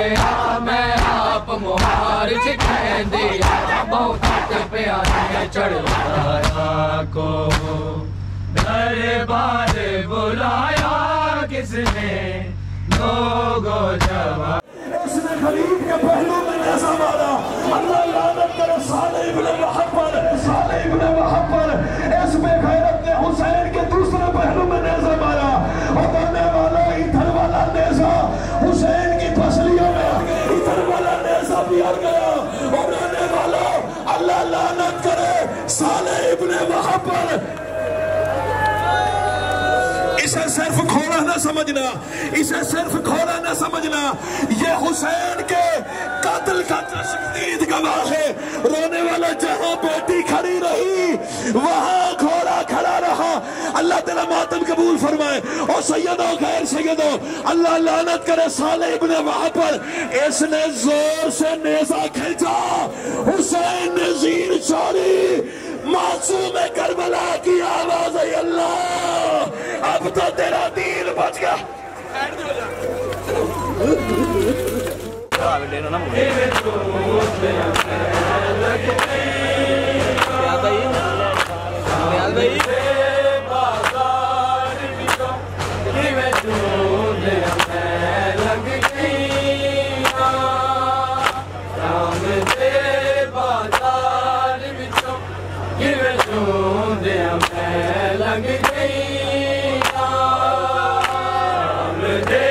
मैं आप मुहार कहती बहुत पे आने चढ़वाया को दरबार बुलाया किसने लोगो जवान इसने खलीफ के पहलू में नेज़ा मारा। अल्लाह लानत करे साले इब्ने वहब पर। इस बेगैरत ने हुसैन के दूसरे पहलू में नेज़ा मारा और आने वाला इधर वाला नेज़ा हुसैन की पसलियों में इधर वाला नेज़ा भी आ गया और आने वाला अल्लाह लानत करे साले इब्ने वहब पर। इसे सिर्फ खोला न समझना, इसे सिर्फ खोला न समझना, ये हुसैन के कातिल का तशदीद गवाह है। रोने वाला जहां बेटी खड़ी रही वहां घोड़ा खड़ा रहा। अल्लाह तेरा मातम कबूल फरमाए। और सैयदो खैर सैयदो, अल्लाह लानत करे साले इब्ने वहब पर। इसने जोर से नेज़ा खींचा, हुसैन ने जीर छोड़ी। मासूम करबला की आवाज है अल्लाह अब तो तेरा दीन बच गया। लग गई दे बाजार विचों किवें चूंदे लग गई शाम दे बाजार विचों किवें चूंदे लग गई शाम दे बाजार विचों किवें चूंदे लग गई शाम दे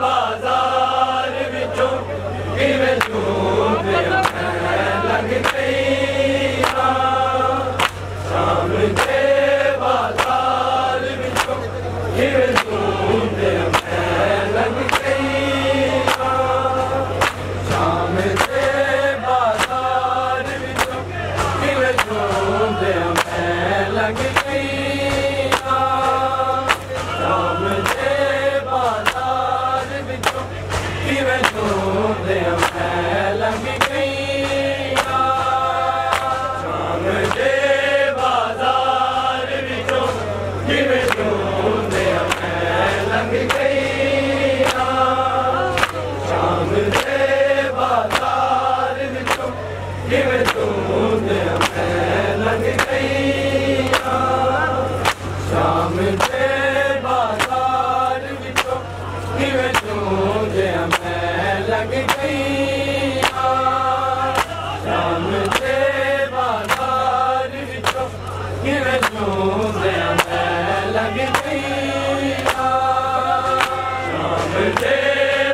बाजार विचों किवें चूंदे लग गई शाम दे बाजार विचों किवें चूंदे लग गई शाम दे बाजार विचों किवें चूंदे लग गई शाम दे बाजार विचों किवें चूंदे लग गई शाम दे बाजार विचों किवें चूंदे लग गई शाम दे बाजार विचों किवें चूंदे लग गई शाम दे बाजार विचों किवें चूंदे लग गई शाम दे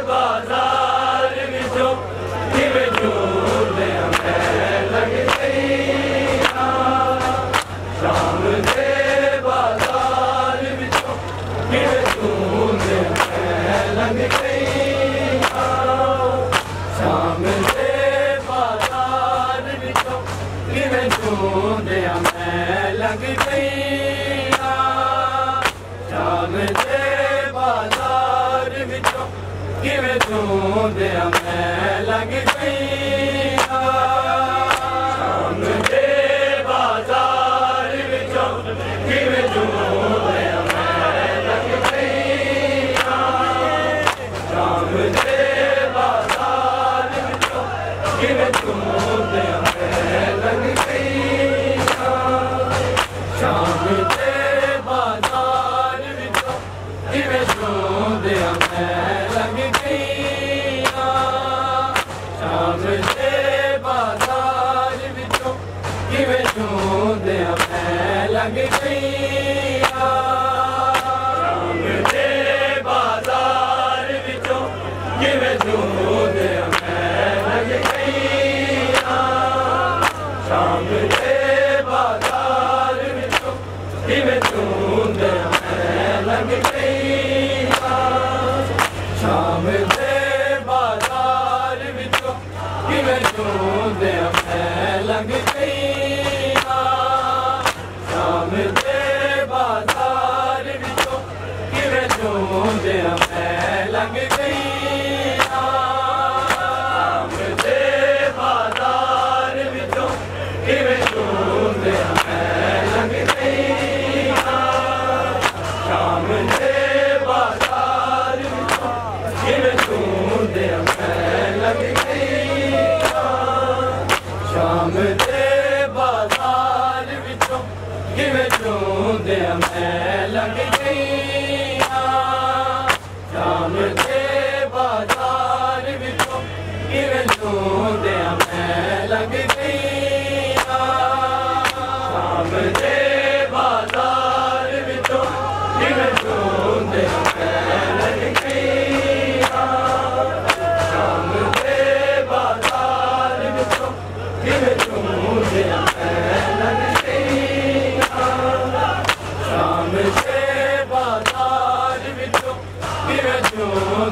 बाजार विचों किवें चूंदे लग गई शाम दे बाजार विचों किवें चूंदे लग गई शाम दे बाजार विचों किवें चूंदे लग गई शाम दे बाजार विचों किवें चूंदे लग गई शाम दे बाजार विचों किवें चूंदे लग गई शाम दे बाजार विचों किवें चूंदे लग गई शाम दे बाजार विचों किवें चूंदे लग गई शाम दे बाजार विचों किवें चूंदे लग गई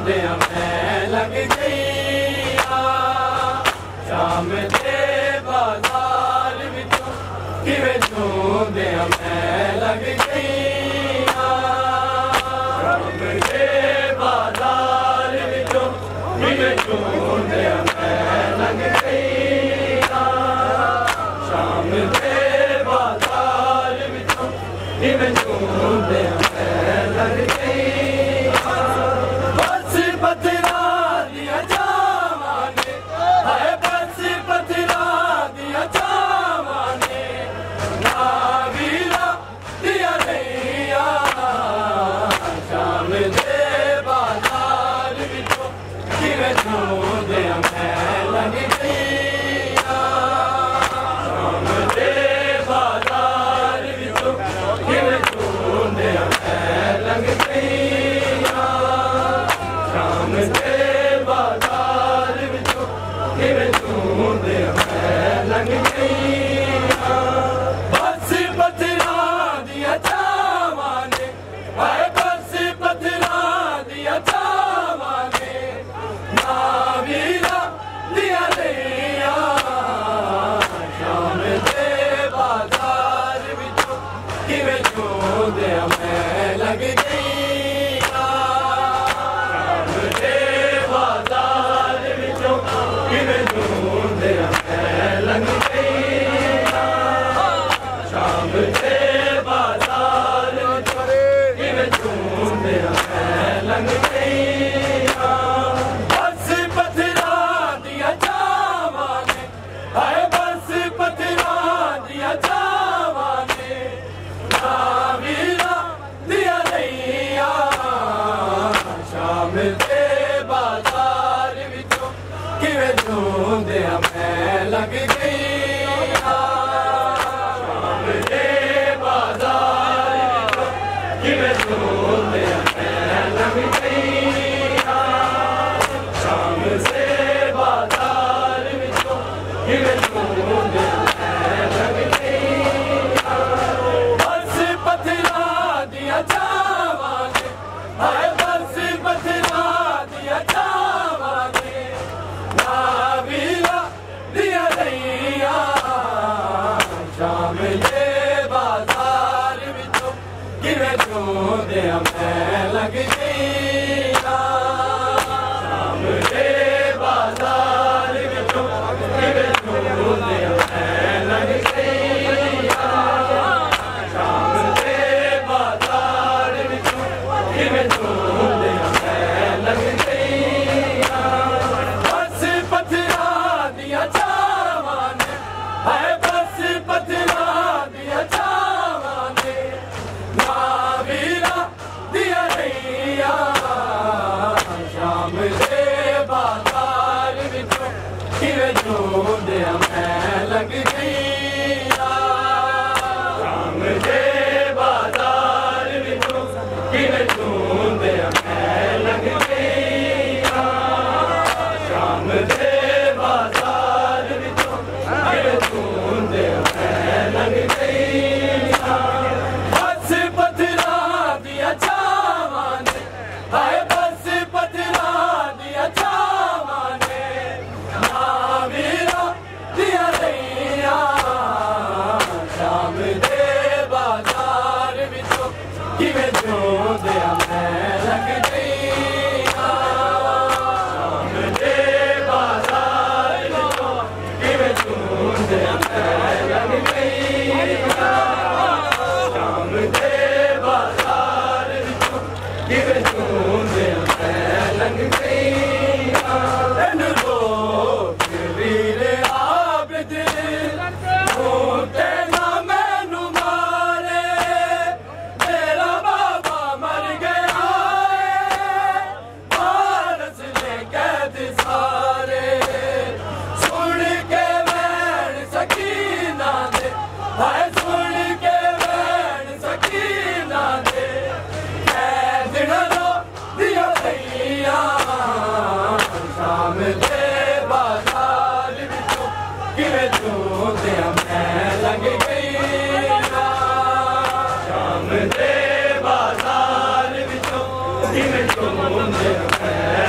झूमदियां मैं लग गई शाम दे बाजार विचों किवें झूमदियां मैं लग गई शाम दे बाजार विचों किवें झूमदियां मैं लग गई शाम दे बाजार विचों किवें झूमदियां मैं लग गई बस पत्थरा दिया जावाने हाय बस पत्थरा दिया जावाने ना वीरा दिया नैया शाम दे बाजार विचों किवें झूमदियां मैं लग गई शाम दे बाजार विचों किवें झूमदियां मैं लग गई शाम दे बाजार विचों किवें झूमदियां मैं लग गई बस पत्थरा दिया जावाने हाय बस पत्थरा दिया जावाने ना वीरा दिया नैया शाम दे बाजार विचों किवें झूमदियां मैं लग गई शाम दे बाजार विचों किवें झूमदियां मैं लग गई शाम दे बाजार विचों किवें झूमदियां मैं लग गई बस पत्थरा दिया जावाने हाय बस पत्थरा दिया जावाने ना वीरा दिया नैया शाम दे बाजार विचों किवें झूमदियां मैं लग गई शाम दे बाजार विचों किवें झूमदियां मैं लग गई शाम से बाजार विचों किवें झूमदियां मैं लग गई बस पत्थरा दिया जावाने हाय बस पत्थरा दिया जावाने ना वीरा दिया नैया शाम दे बाजार विचों किवें झूमदियां मैं लग गई शाम दे बाजार विचों किवें झूमदियां मैं लग गई शाम दे बाजार विचों किवें झूमदियां मैं लग गई बस पत्थरा दिया जावाने हाय बस पत्थरा दिया जावाने ना वीरा दिया नैया शाम दे बाजार विचों किवें झूमदियां मैं लग गई शाम दे बाजार विचों किवें झूमदियां मैं लग गई शाम दे बाजार विचों किवें झूमदियां मैं लग गई बस पत्थरा दिया जावाने हाय बस पत्थरा दिया जावाने ना वीरा दिया नैया शाम दे बाजार विचों किवें झूमदियां मैं लग गई शाम दे बाजार विचों किवें झूमदियां मैं लग गई शाम दे बाजार विचों किवें झूमदियां मैं लग गई इन लोग वीर आबिद झूठे ना मैनू मारे मेरा बाबा मर गया पारस ने कैद सारे सुन के वैन सकीना दे हाय सुन के वैन सकीना दे कैद न रो दिया भैया शाम दे बाजार विचों किवें झूमदियां मैं लग गई शाम दे बाजार विचों किवें झूमदियां मैं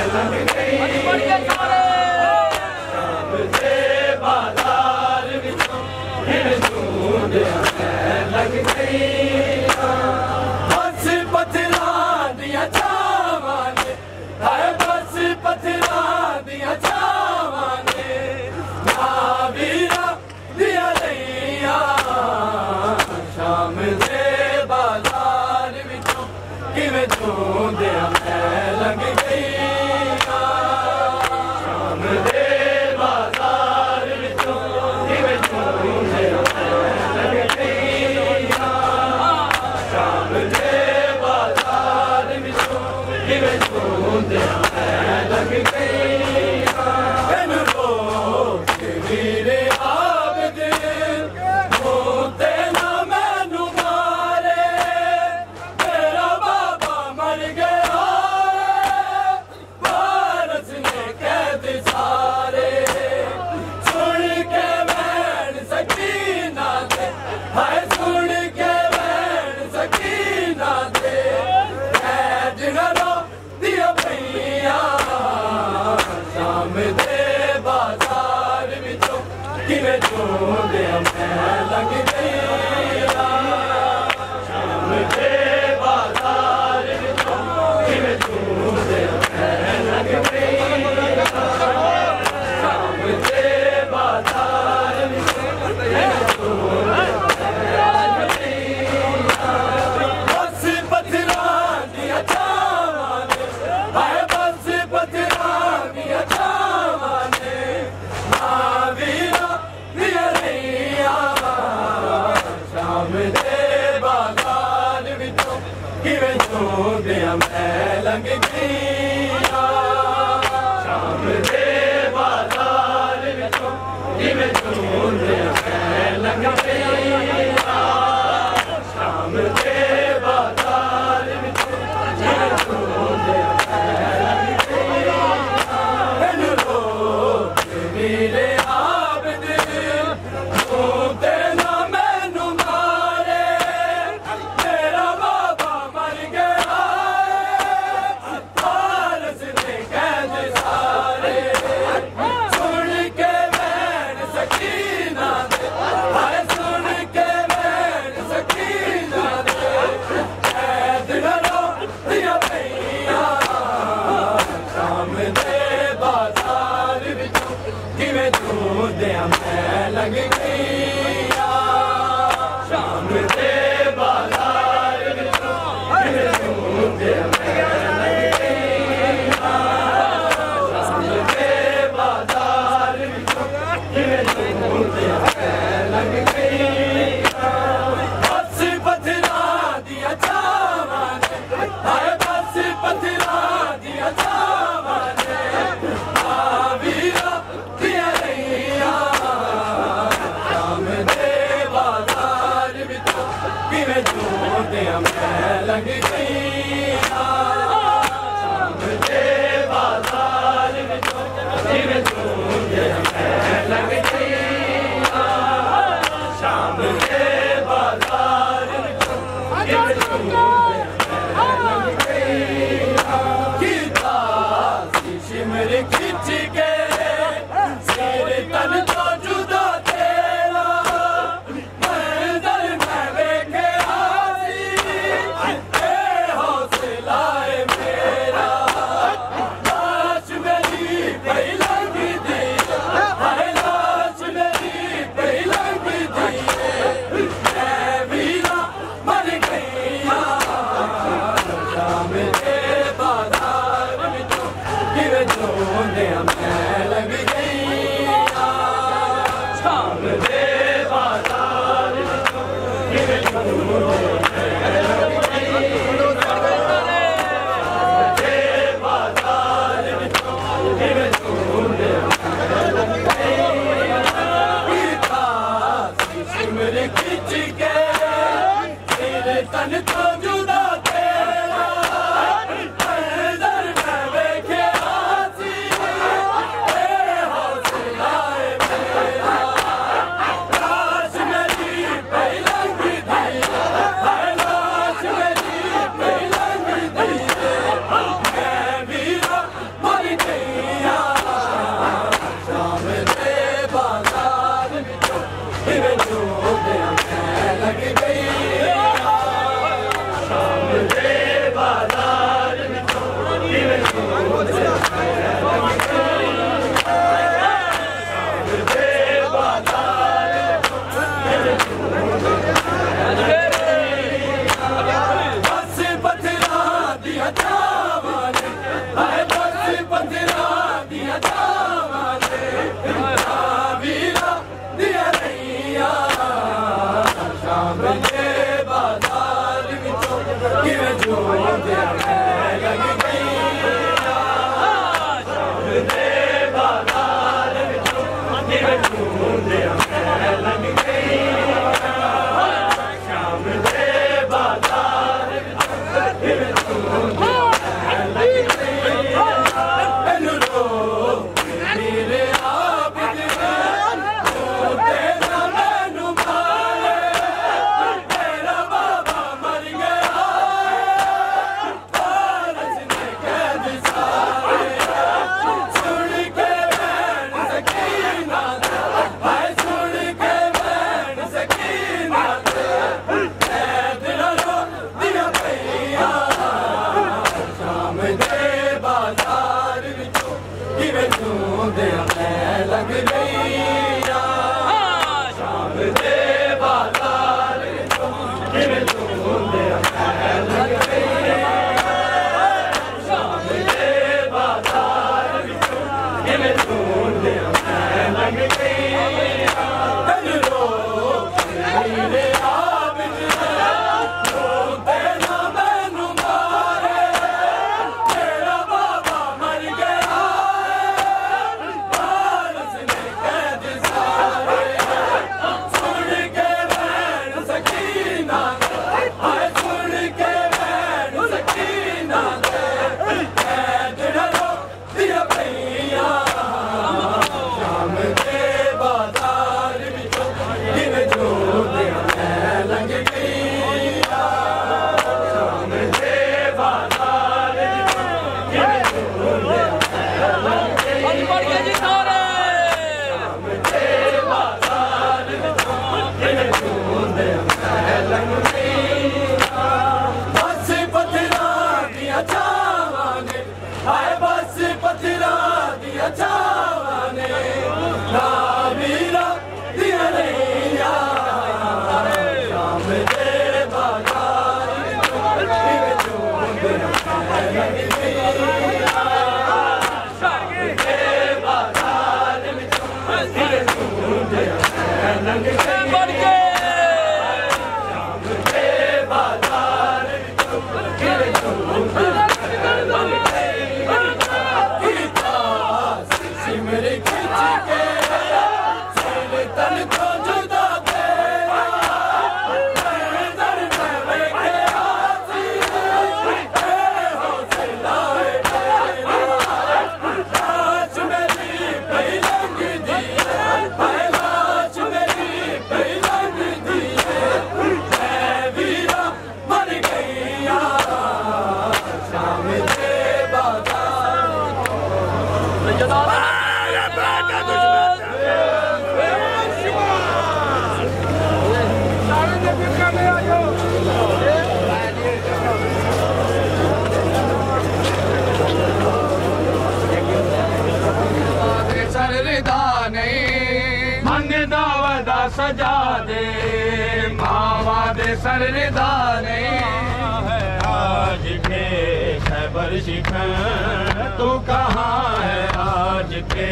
हाय बस पत्थरा दिया छावां ने वीरा दिया रहिया शाम दे बाजार विचों किवें जोंदे लग गई शाम दे बाजार विचों किवें जोंदे लग गई शाम दे बाजार विचों किवें जोंदे लग गई एनु रो मेरे आप तेरा मैनू मारे तेरा बाबा मर गया फारस ने कैद सारे सुन के बैन सकीना हाय सुन के बैन सकीना कैद न रो दिया भैया शाम दे बाजार विचों किवें जोंदे लग गई शाम दे बाजार विचों किवें जोंदे लग गई शाम दे बाजार विचों किवें जोंदे लग गई रो मेरे आप तेरा मैनू मारे तेरा बाबा मर गया फारस ने कैद सारे सुन के बैन सकीना हाय सुन के बैन सकीना कैद न रो दिया भैया शाम दे बाजार विचों किवें जोंदे लग गई शाम दे बाजार विचों किवें जोंदे लग गई शाम दे बाजार विचों किवें जोंदे लग गई बस पत्थरा दिया छावां ने हाय बस पत्थरा दिया छावां ने ना वीरा दिया रहिया शाम दे बाजार विचों किवें जोंदे लग गई शाम दे बाजार विचों किवें जोंदे लग गई शाम दे बाजार विचों किवें जोंदे लग गई गीता सिमर खिंच के सिर तन को जुदा तेरा नजर में बैठे हाथी हौसला तेरा लाश मेरी पलंग दी हाय लाश मेरी पलंग दी मैं वीरा मर गईया शाम दे बाजार सरदा नहीं मंगदा वदा सजा दे मावा दे सरदा नहीं आज के खैबर शिखर तू कहाँ है आज के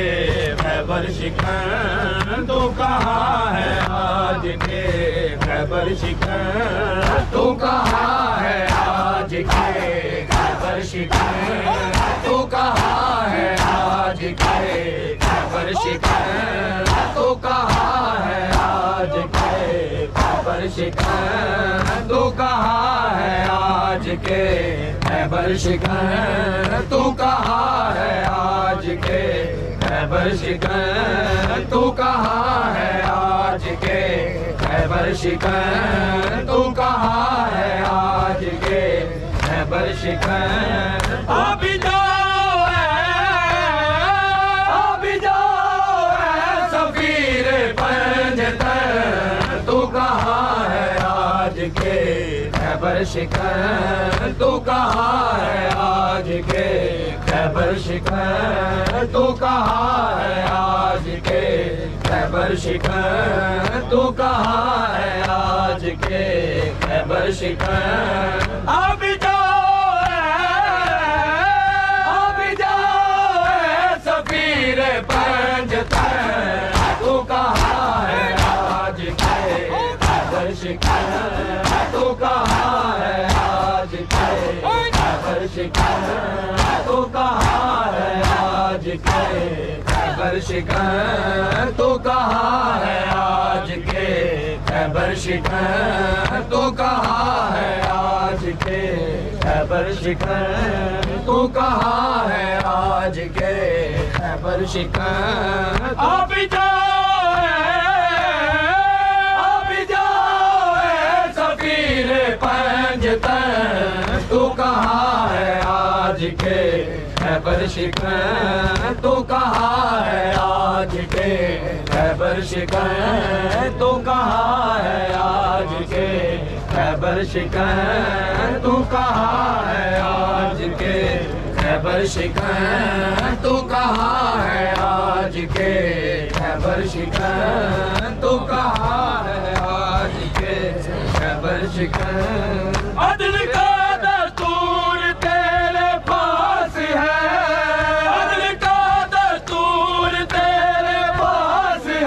खैबर शिखर तू कहाँ है आज के खैबर शिखर तू कहाँ है आज के खैबर शिखर तू कहाँ है आज के खैबर शिखर तू कहाँ है आज के खैबर शिखर तू कहाँ है आज के खैबर शिखर तू कहाँ है आज के खैबर शिखर तू कहाँ है आज के खैबर शिखर तू कहाँ है आज के खैबर शिखर अभी जाओ सफीर पंजतर तू कहाँ है आज के खैबर शिखर तू कहाँ है आज के खैबर शिखर तू कहाँ है आज के खैबर शिखर तू कहाँ है आज के खैबर शिखर अभी जाओ के खैबर शिकन तो कहाँ है आज के खैबर शिकन तो कहाँ है आज के खैबर शिकन तो कहाँ है आज के खैबर शिकन आप जाओ सफीर पंजतन तो कहाँ है आज के खैबर शिकन तो कहाँ है आज के खैबर शिकन तो कहाँ है आज के खैबर शिकन तो कहाँ है आज के खैबर शिकन तो कहाँ है आज के खैबर शिकन तो कहाँ है आज के खैबर शिकन अदल का दस्तूर तेरे पास है अदल का दस्तूर तेरे पास है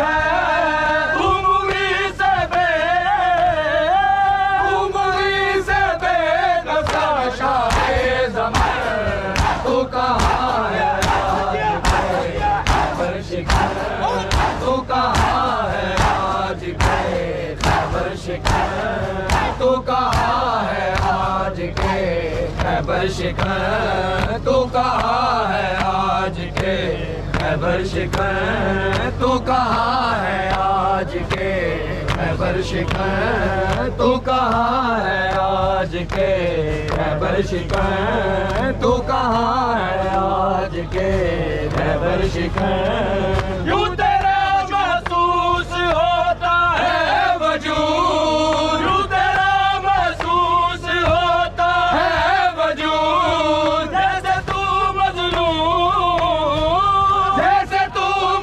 उंगली से बेकसा शाहे ज़मान तो कहाँ है खैबर शिकन तो कहाँ है आज के खैबर शिकन तो कहाँ है आज के खैबर शिकन तो कहाँ है आज के खैबर शिकन तो कहाँ है आज के खैबर शिकन तो कहाँ है आज के खैबर शिकन तो कहाँ है आज के खैबर शिकन यूं तेरा महसूस होता है वजूद यूं तेरा महसूस होता है वजूद जैसे तू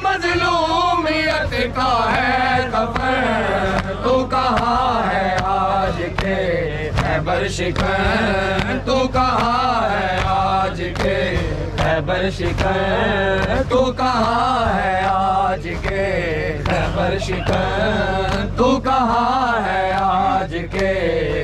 मजलूमियत का है कफन तो कहाँ है आज के खैबर शिकन तो कहाँ है आज के खैबर शिकन तो कहाँ है आज के खैबर शिकन तो कहाँ है आज के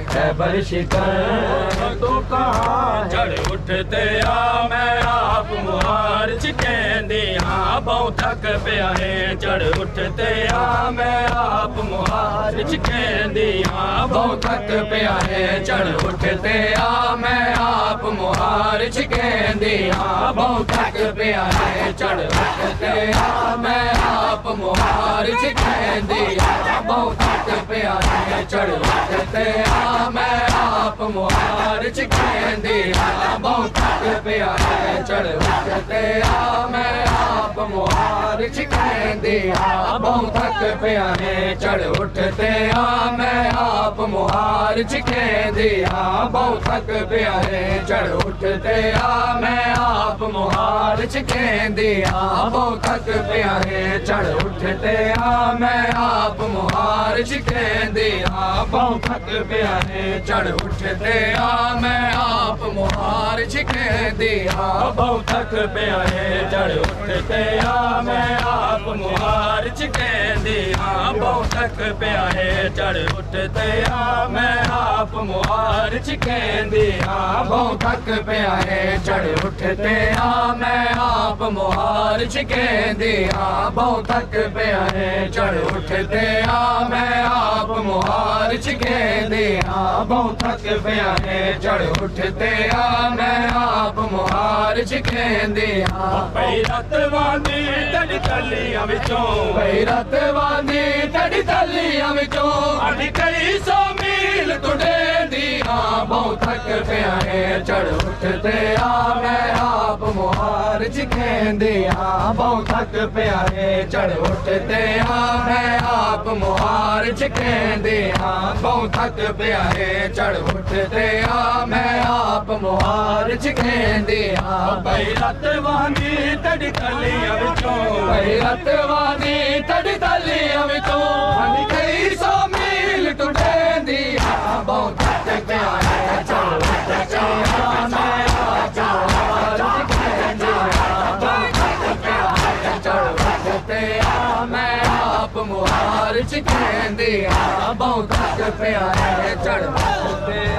खैबर शिकन तो कहाँ चढ़ उठते आ मैं आप मुहार चिकेंदी हाँ बहु थक पिया है चढ़ उठते आ मैं आप मुहार चिकेंदी हाँ बहु थक पिया है चढ़ उठते आ मैं आप मुहार चिकेंदी हाँ बहु थक पिया है चढ़ उठते आ मैं आप मुहार चिकेंदी हाँ बहु थक पिया है चढ़ उठते आ मैं आप मुहार चिकेंदी हाँ बहु थक पिया है चढ़ उठते आ मैं आप मुहार चिकेंदी हाँ बहु थक पिया है चढ़ उठते आ मैं आप मुहार चिकेंदी हाँ बहु थक पिया है चढ़ उठते आ मैं आप मुहार चिकेंदी हाँ बहु थक पिया है चढ़ उठते आ मैं आप मुहार चिकेंदी हाँ बहु थक पिया है चढ़ उठते आ मैं आप मुहार चिकेंदी हाँ बहु थक पिया है चढ़ उठते आ मैं आप मुहार चिकेंदी हाँ बहु थक पिया है चढ़ उठते आ मैं आप मुहार चिकेंदी हाँ बहु थक पिया है चढ़ उठते आ मैं आप मुहार चिकेंदी हाँ बहु थक पिया है चढ़ उठते आ मैं आप मुहार चिकेंदी हाँ बहु थक पिया है चढ़ उठते आ मैं आप मुहार चिकेंदी हाँ पैरत वांदी तड़ी तलियां विचों पैरत वांदी तड़ी तलियां विचों अभी कई सौ मील तुडेंदी हाँ बहु थक पिया है चढ़ उठते आ मैं आप मुहार चिकेंदी हाँ बहु थक पिया है चढ़ उठते आ मैं आप मुहार चिकेंदी हाँ बहु थक पिया है चढ़ उठते आ मैं आप मुहार चिकेंदी हाँ पैरत वांदी तड़ी तलियां विचों पैरत वांदी तड़ी तलियां विचों अभी कई सौ मील तुडेंदी हाँ बहु थक पिया है चढ़ उठते आ मैं आप मुहार चिकेंदी हाँ बहु थक पिया है चढ़ उठते आ मैं आप मुहार चिकेंदी हाँ बहु थक पिया है चढ़ उठते आ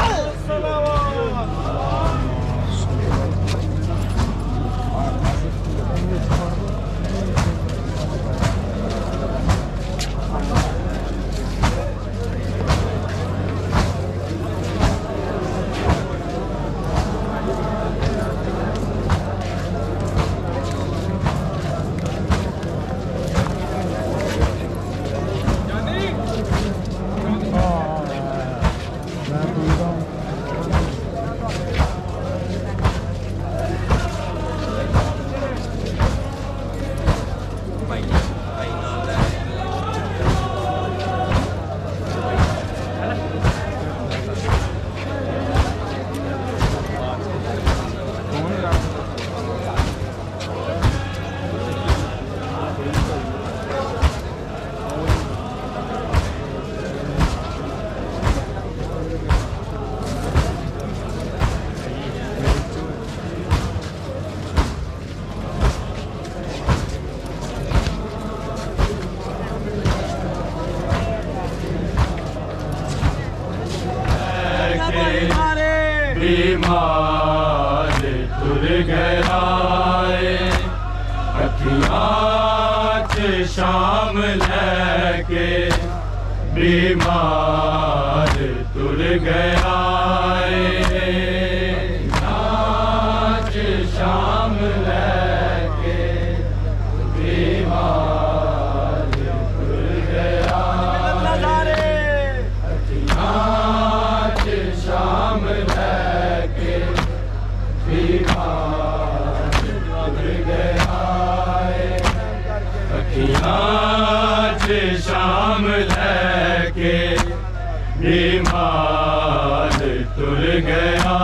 अखियाँ च शाम लैके बीमार तुर गया नाच शाम लैके बीमार तुर गया अखियाँ च शाम लैके बीमार तुर गया अखियाँ च शाम लैके बीमार तुर गया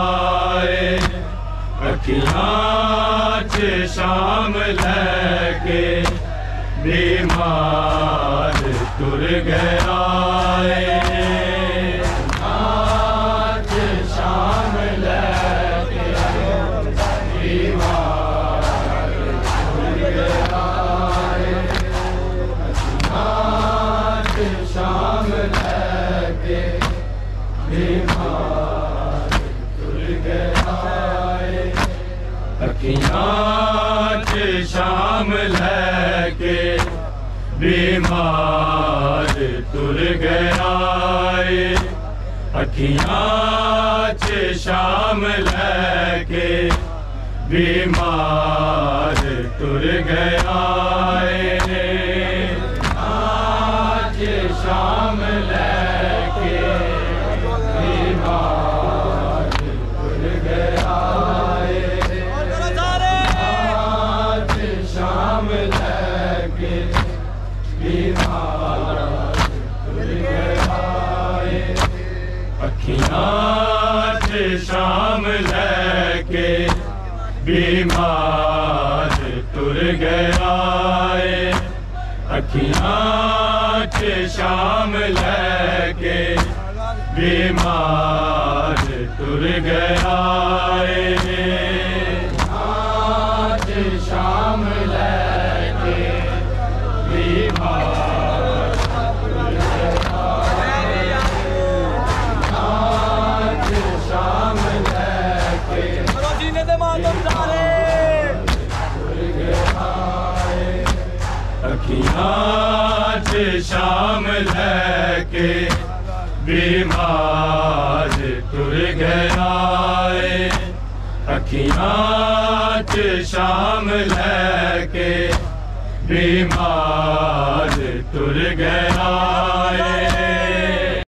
अखियाँ च शाम लैके बीमार तुर गया नाच शाम लैके बीमार तुर गया नाच शाम लैके बीमार तुर गया अखियाँ च शाम लैके बीमार तुर गया अखियाँ च शाम लैके बीमार तुर गया नाच शाम लैके बीमार तुर गया नाच शाम लैके बीमार तुर गया अखियाँ च शाम लैके बीमार तुर गया अखियाँ च शाम लैके बीमार तुर गया नाच शाम लैके बीमार तुर गया नाच शाम लैके अखियाँ च शाम लैके बीमार तुर गया अखियाँ च शाम लैके बीमार तुर गया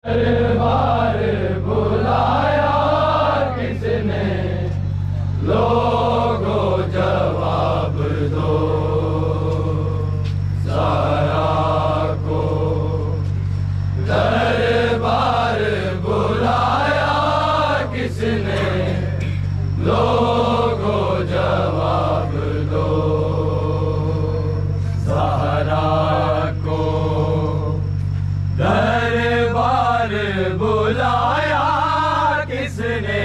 दरबार बुलाया किसने लोगो जवाब दो दरबार बुलाया किसने लोगो जवाब दो ज़हरा को दरबार बुलाया किसने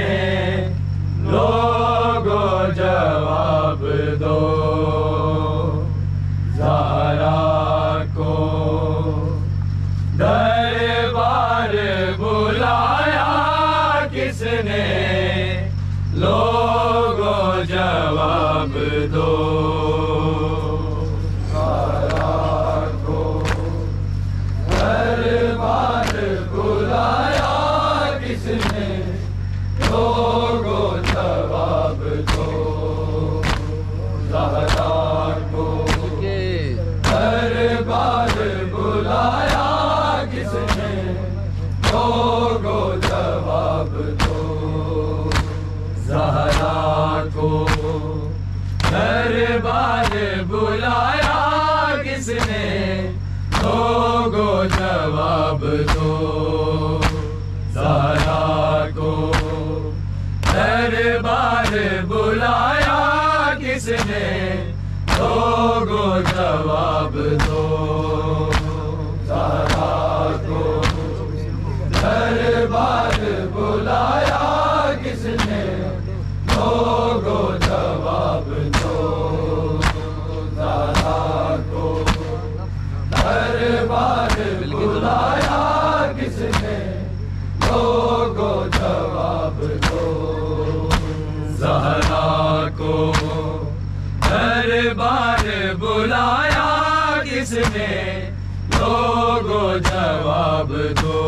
लोगो जवाब दो ज़हरा को दरबार बुलाया किसने लोगो जवाब दो ज़हरा को दरबार बुलाया किसने लोगो जवाब दो ज़हरा को दरबार बुलाया किसने लोगो जवाब दो ज़हरा को दरबार बुलाया किसने लोगो जवाब दो ज़हरा को दरबार बुलाया किसने लोगो जवाब दो ज़हरा को दरबार बुलाया किसने लोगो जवाब दो ज़हरा को दरबार बुलाया किसने लोगो जवाब दो ज़हरा को दरबार किसने, लोगों जवाब दो।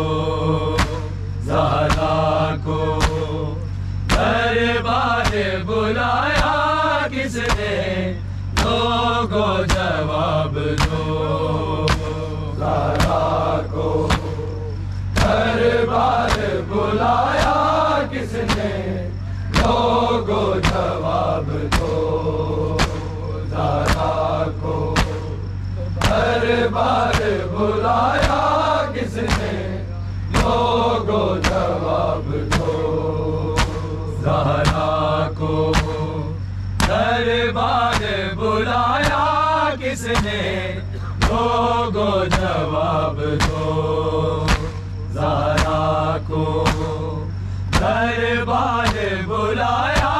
ज़हरा को दरबार बुलाया किसने, लोगों जवाब दो। ज़हरा को दरबार बुलाया किसने, लोगों जवाब दो। ज़हरा को दरबार बुलाया किसने, लोगों जवाब दो। ज़हरा को दरबार बुलाया किसने, लोगों जवाब दो। ज़हरा को दरबार बुलाया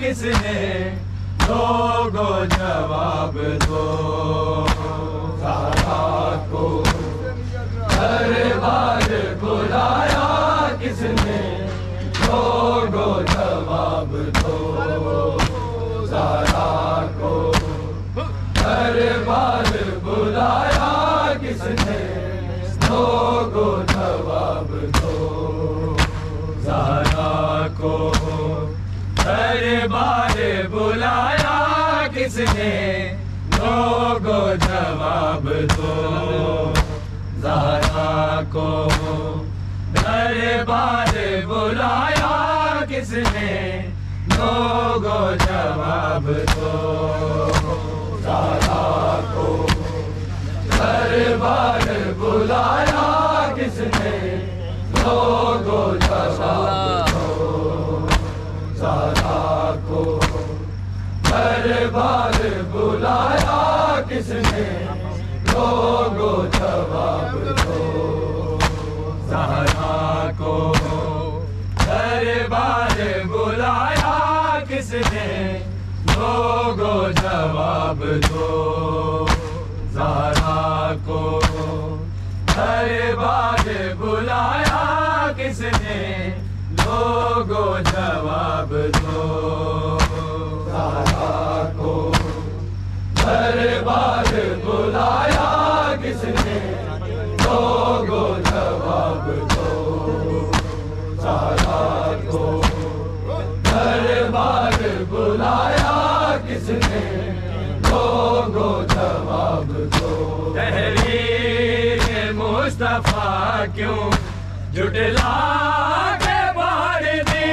किसने, लोगों जवाब दो। ज़हरा को दरबार बुलाया किसने, लोगों जवाब दो। ज़हरा को दरबार बुलाया किसने, लोगों जवाब दो। ज़हरा को दरबार बुलाया किसने, लोगों जवाब दो। ज़हरा को दरबार बुलाया किसने, लोगों जवाब दो। ज़हरा को दरबार बुलाया किसने, लोगों जवाब दो। ज़हरा को दरबार बुलाया किसने, लोगों जवाब दो। ज़हरा को दरबार बुलाया किसने, लोगों जवाब दो। ज़हरा को दरबार बुलाया किसने, लोगों जवाब दो। ज़हरा को दरबार बुलाया किसने, लोगों जवाब दो। ज़हरा को दरबार बुलाया किसने, लोगों जवाब दो। तहरीर मुस्तफा क्यों जुटला के बाढ़ दी,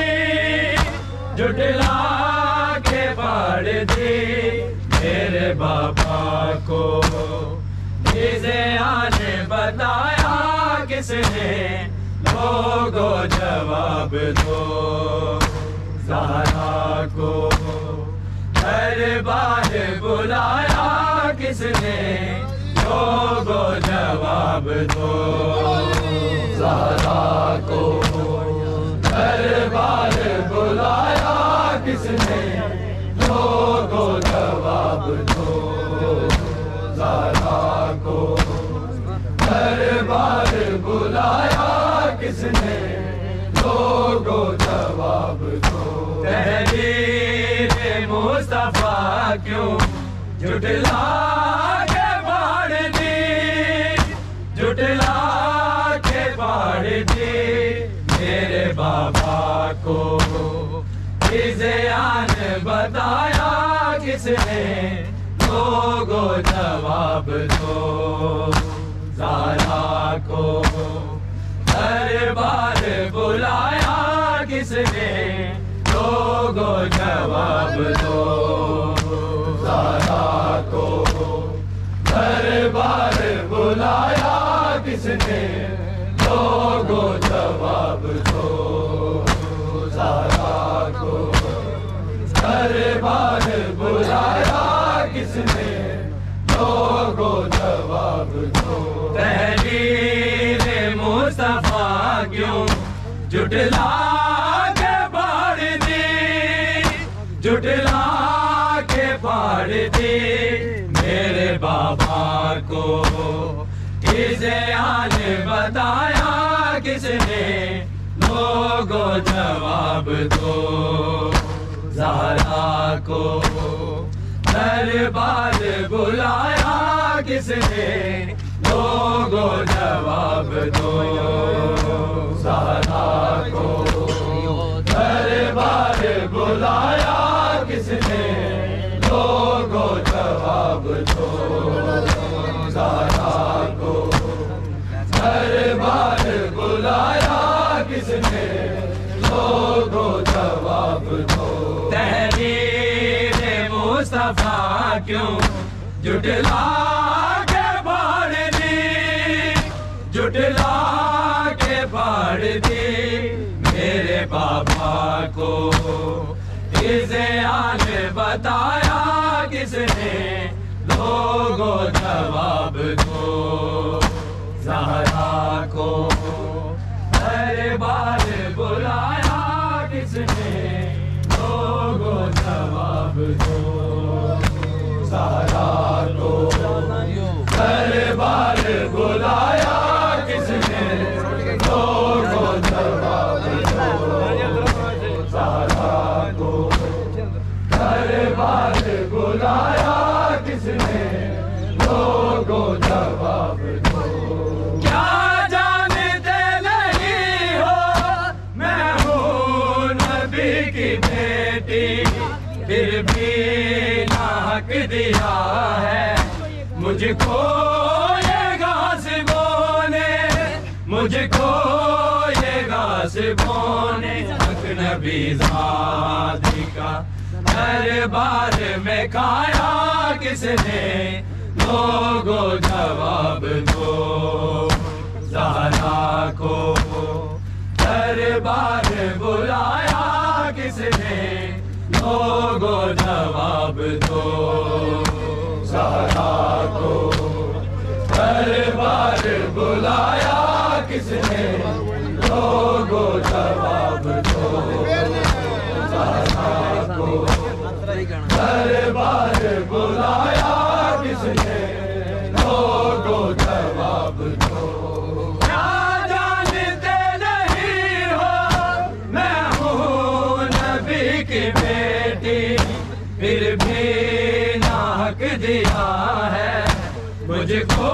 जुटला के बाढ़ दी मेरे बाबा को। इसे आने बताया किसने, लोगों जवाब दो। ज़हरा को दरबार बुलाया किसने, लोगों जवाब दो। ज़हरा को दरबार बुलाया किसने, लोगों जवाब दो। ज़हरा को दरबार बुलाया किसने, लोगों जवाब दो। तहरीर मुस्तफा क्यों जुटला के बाढ़ दी, जुटला के बाढ़ दी मेरे बाबा को। इसे आन बताया किसने, लोगों जवाब दो। ज़हरा को दरबार बुलाया किसने, लोगों जवाब दो। ज़हरा को दरबार बुलाया किसने, लोगों जवाब दो। ज़हरा को दरबार बुलाया किसने, लोगों जवाब दो। तहरीर मुस्तफा क्यों जुटला के बाढ़ दी, जुटला के बाढ़ दी मेरे बाबा को। इसे आने बताया किसने, लोगों जवाब दो। ज़हरा को दरबार बुलाया किसने, लोगो जवाब दो। ज़हरा को दरबार बुलाया किसने, लोगो जवाब दो। ज़हरा को दरबार बुलाया किसने, लोगो जवाब दो। तहरीर मुस्तफा क्यों जुटला के बाढ़ दी, जुटला के बाढ़ दी मेरे बाबा को। इसे आने बताया किसने, लोगो जवाब दो। ज़हरा को दरबार बुलाया किसने, लोगो जवाब दो। ज़हरा को दरबार बुलाया किसने, लोगो जवाब दो। ज़हरा को दरबार बुलाया किसने, लोगो जवाब दो। क्या जानते नहीं हो मैं हूँ नबी की बेटी, फिर भी ना हक दिया है मुझको ये गासिबों ने, मुझको ये गासिबों ने। हक नबी ज़ाती का दरबार में खाया किसने, लोगो जवाब दो। ज़हरा को दरबार बुलाया किसने, लोगो जवाब दो। ज़हरा को दरबार बुलाया किसने, लोगो जवाब दो। ज़हरा को दरबार बुलाया किसने, लोगो जवाब दो। क्या जानते नहीं हो मैं हूँ नबी की बेटी, फिर भी ना हक दिया है मुझको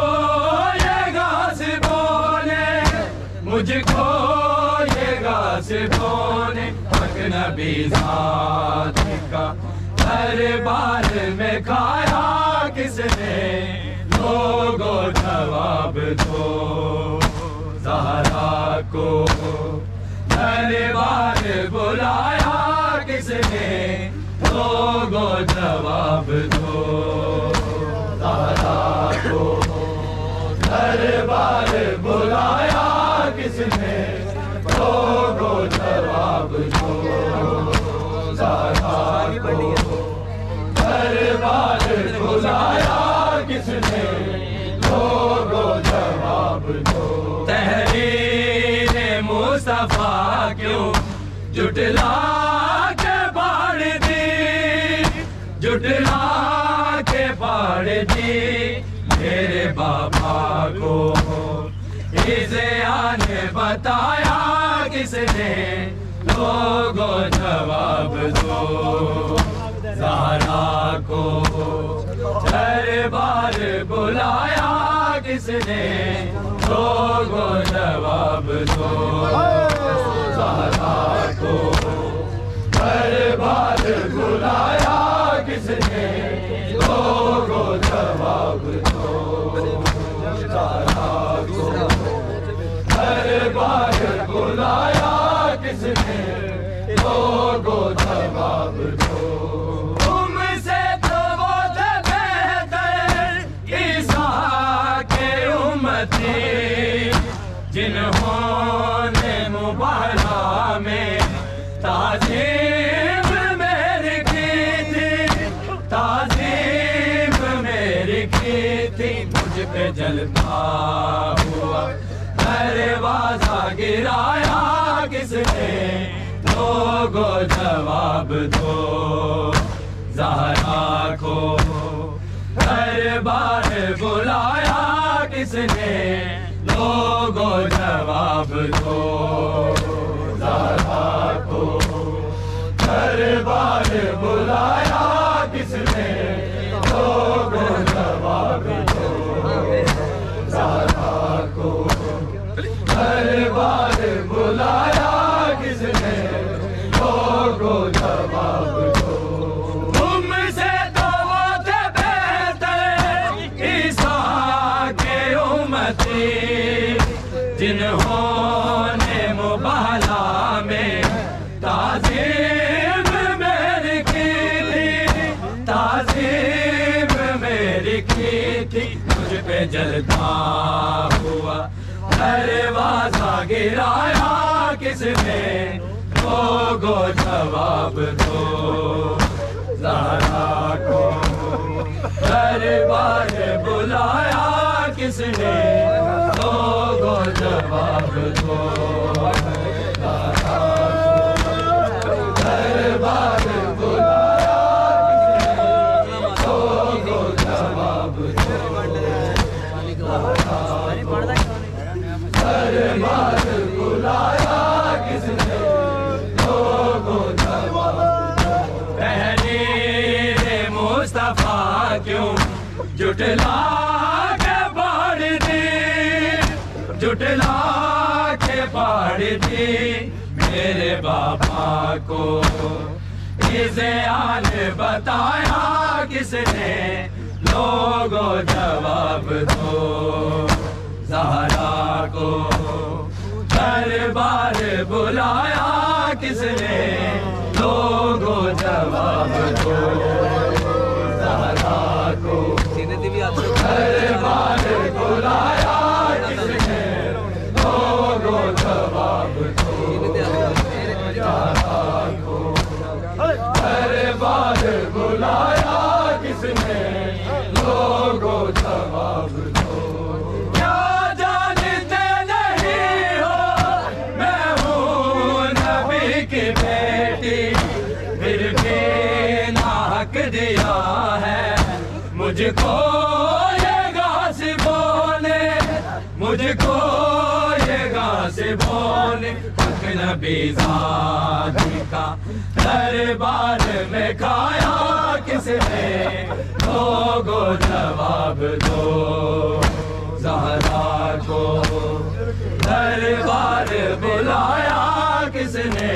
ये गासिबों ने, मुझको ये गासिबों ने। हक नबी ज़ाती का दरबार में खाया किसने, लोगो जवाब दो। ज़हरा को दरबार बुलाया किसने, लोगो जवाब दो। ज़हरा को दरबार बुलाया किसने, लोगो जवाब दो। ज़हरा को दरबार बुलाया किसने, लोगो जवाब दो। तहरीर मुस्तफा क्यों जुटला के बाढ़ दी, जुटला के बाढ़ दी मेरे बाबा को। इसे आने बताया किसने, लोगो जवाब दो। ज़हरा को दरबार बुलाया किसने, लोगो जवाब दो। ज़हरा को दरबार बुलाया किसने, लोगो जवाब दो। ज़हरा को दरबार बुलाया किसने, लोगो जवाब दो। तुमसे तो वो थे बेहतर ईसा के उम्मती, जिन्होंने मुबाला में ताज़ीम मेरी की थी, ताज़ीम मेरी की थी। मुझ पे जलता हुआ दरवाजा गिराया किसने, लोगो जवाब दो। ज़हरा को दरबार बुलाया किसने, लोगो जवाब दो। ज़हरा को दरबार बुलाया किसने, लोगो जवाब दो। की थी मुझ पे जलता हुआ, दरवाजा गिराया किसने, लोगो जवाब दो। ज़हरा को दरबार बुलाया किसने, लोगो जवाब दो। दरबार बुलाया किसने, लोगो जवाब दो। दरबार बुलाया किसने, लोगो जवाब दो। तहरीर मुस्तफा क्यों जुटला के बाढ़ दी, जुटला के बाढ़ दी मेरे बाबा को। इसे आन बताया किसने, लोगो जवाब दो। ज़हरा को दरबार बुलाया किसने, लोगो जवाब दो। ज़हरा को दरबार बुलाया किसने, लोगो जवाब दो। ज़हरा को दरबार बुलाया किसने, लोगो जवाब दो। क्या जानते नहीं हो मैं हूँ नबी की बेटी, फिर भी नाहक दिया है मुझको ये गासिबों ने, मुझको ये गासिबों ने। हक नबी ज़ादी का दरबार में खाया किसने, लोगो जवाब दो। ज़हरा को दरबार बुलाया किसने,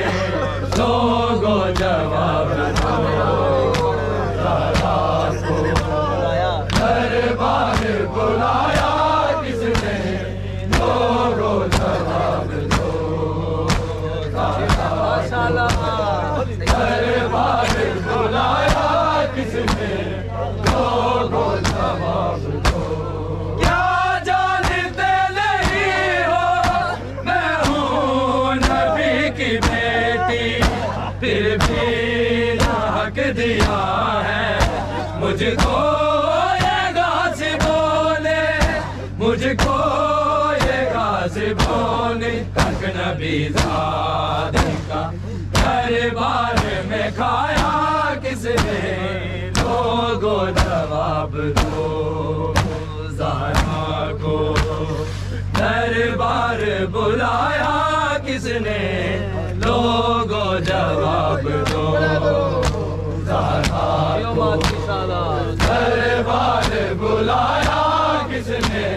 लोगो जवाब दो। ज़हरा को दरबार बुलाया किसने, लोगो जवाब दो। दरबार बुलाया किसने, लोगो जवाब दो। क्या जानते नहीं हो मैं हूँ नबी की बेटी, फिर भी नाहक दिया है मुझको ये गासिबों ने, मुझको ये गासिबों ने। हक नबी ज़ादी का दरबार में खाया किसने, लोगो जवाब दो। ज़हरा को दरबार बुलाया किसने, लोगो जवाब दो। ज़हरा को दरबार बुलाया किसने,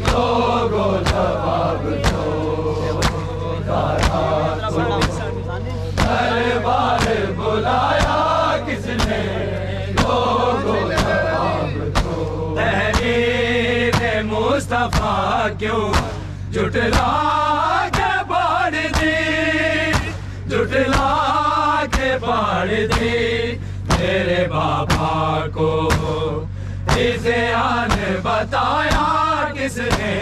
लोगो जवाब दो। ज़हरा को दरबार बुलाया किसने, लोगो जवाब दो। तहरीर मुस्तफा क्यों जुटला के बाढ़ दी, जुटला के बाढ़ दी मेरे बाबा को। इसे आन बताया किसने,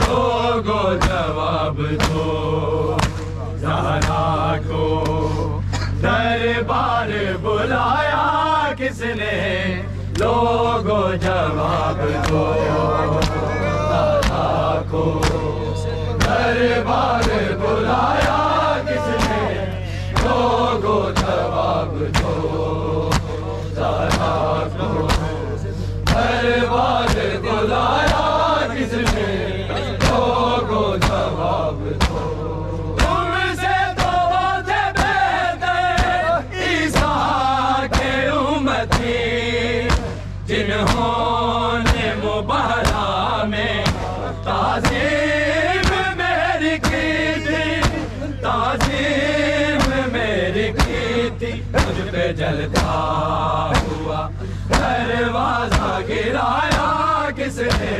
लोगो जवाब दो। ज़हरा को दरबार बुलाया किसने, लोगो जवाब दो। ज़हरा को दरबार बुलाया किसने, लोगो जवाब दो। ज़हरा को दरबार बुलाया किसने, लोगो जवाब दो। तुमसे तो थे बेहतर ईसा के उम्मती, जिन्होंने मुबारा में ताज़ीम मेरी की थी, ताज़ीम मेरी की थी। मुझ पे जलता हुआ दरवाजा गिराया किसने,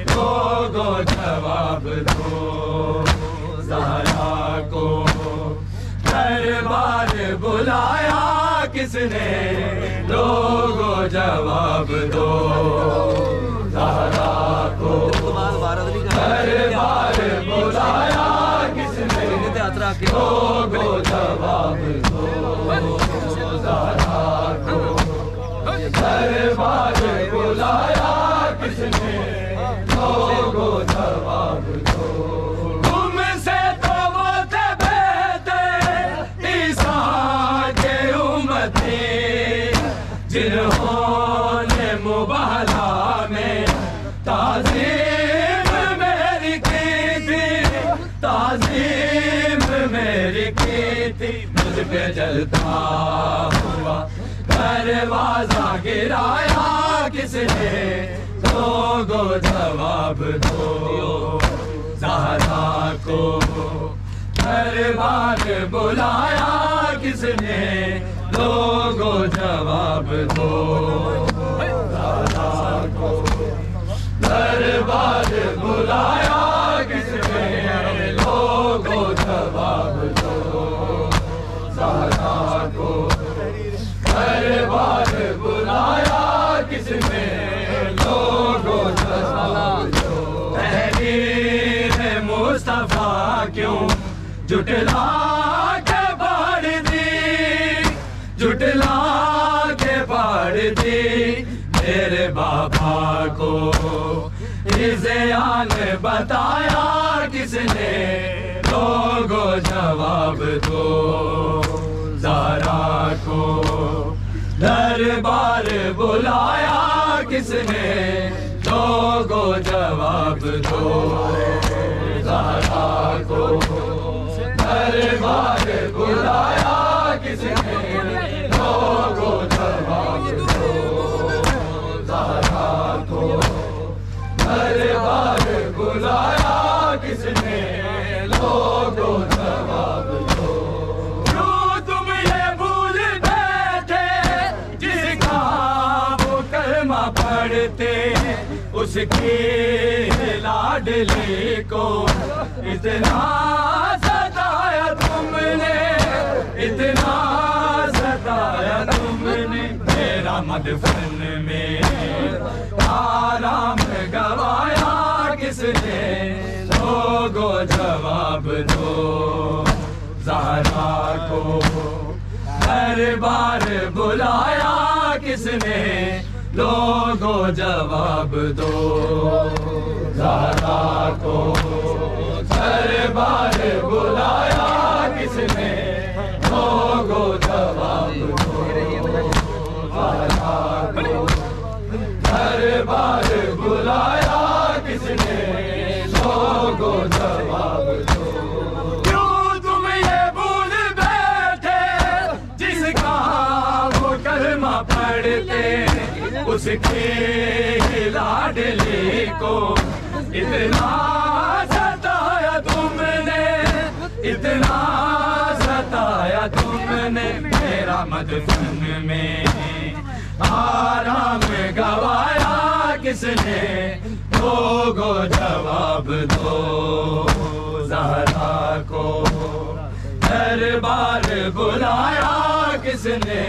लोगो जवाब दो। ज़हरा को दरबार बुलाया किसने, लोगो जवाब दो, ज़हरा को दरबार बुलाया किसने, लोगो जवाब दो, ज़हरा को दरबार बुलाया किसने, लोगो जवाब दो। तुमसे तो वो थे बेहतर ईसा के उम्मती, जिन्होंने मुबाला में ताज़ीम मेरी की थी, ताज़ीम मेरी की थी। मुझ पे जलता हुआ दरवाजा गिराया किसने, लोगो जवाब दो, ज़हरा को दरबार बुलाया किसने, लोगो जवाब दो, ज़हरा को दरबार बुलाया किसने, लोगो जवाब दो, ज़हरा को दरबार बुलाया किसने, लोगो जवाब दो। तहरीर मुस्तफा क्यों जुटला के बाढ़ दी, जुटला के बाढ़ दी, मेरे बाबा को इज़्यान बताया किसने, लोगो जवाब दो, ज़हरा को दरबार बुलाया किसने, लोगो जवाब दो, ज़हरा को दरबार बुलाया किसने, लोगो जवाब दो, ज़हरा को दरबार बुलाया किसने, लोगो जवाब दो। क्यों तुम ये भूल बैठे जिसका वो कलमा पढ़ते, उसकी लाडली को इतना सताया तुमने, इतना सताया तुमने। मेरा मदफन में आराम गवाया किसने, लोगो जवाब दो, ज़हरा को दरबार बुलाया किसने, लोगो जवाब दो, ज़हरा को दरबार बुलाया किसने, लोगो जवाब दो, ज़हरा को दरबार बुलाया किसने, लोगो जवाब दो। क्यों तुम ये भूल बैठे जिसका वो कलमा पढ़ते, उसके लाडली को इतना सताया तुमने, इतना सताया तुमने। मेरा मदफन में आराम गवाया किसने, लोगो जवाब दो, ज़हरा को दरबार बुलाया किसने,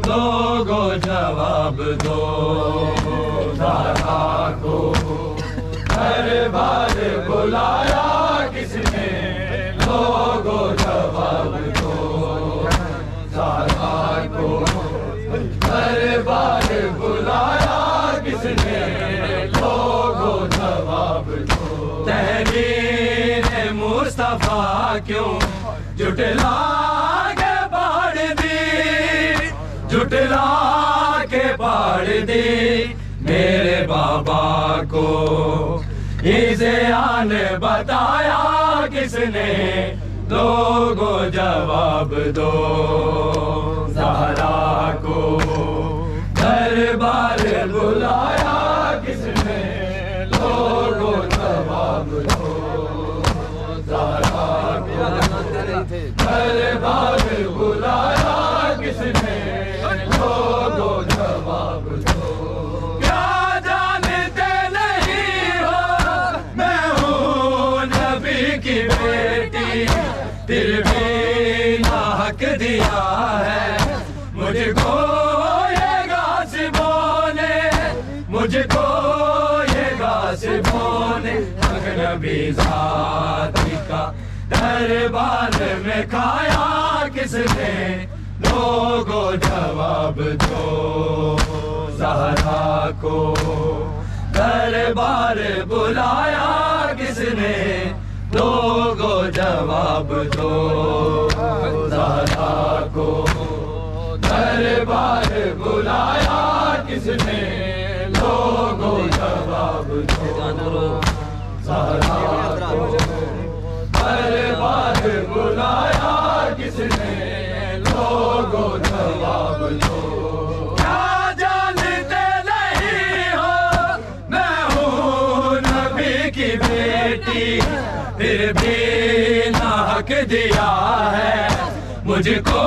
लोगो जवाब दो, ज़हरा को दरबार बुलाया किसने, लोगो जवाब दो, ज़हरा को दरबार बुलाया किसने, लोगो जवाब दो। तहरीर मुस्तफा क्यों जुटला के बाढ़ दी, जुटला के बाढ़ दी, मेरे बाबा को इज़्यान बताया किसने, लोगो जवाब दो, ज़हरा को दरबार बुलाया किसने, लोगो जवाब दो, ज़हरा को दरबार बुलाया किसने, लोगो जवाब दो। क्या जानते नहीं हो मैं हूँ नबी की बेटी, फिर भी ना हक दिया है मुझको ये गासिबों मुझको ये गासिबों ने हक नबी ज़ाती का दरबार में खाया किसने, लोगों जवाब दो ज़हरा को दरबार बुलाया किसने, लोगों जवाब दो ज़हरा को दरबार बुलाया किसने, लोगों जवाब दो ज़हरा को दरबार बुलाया किसने, लोगों जवाब दो। क्या जानते नहीं हो मैं हूँ नबी की बेटी, फिर भी ना हक दिया है मुझको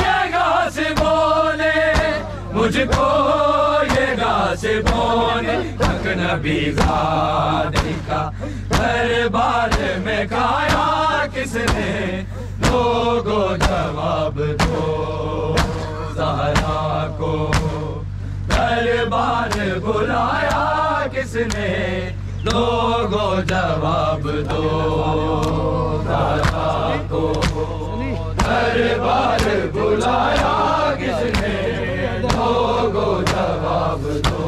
ये गासिबों ने, मुझको ये गासिबों ने हक नबी ज़ाती का दरबार में खाया किसने, लोगों जवाब दो ज़हरा को दरबार बुलाया किसने, लोगों जवाब दो ज़हरा को दरबार बुलाया किसने, लोगों जवाब दो।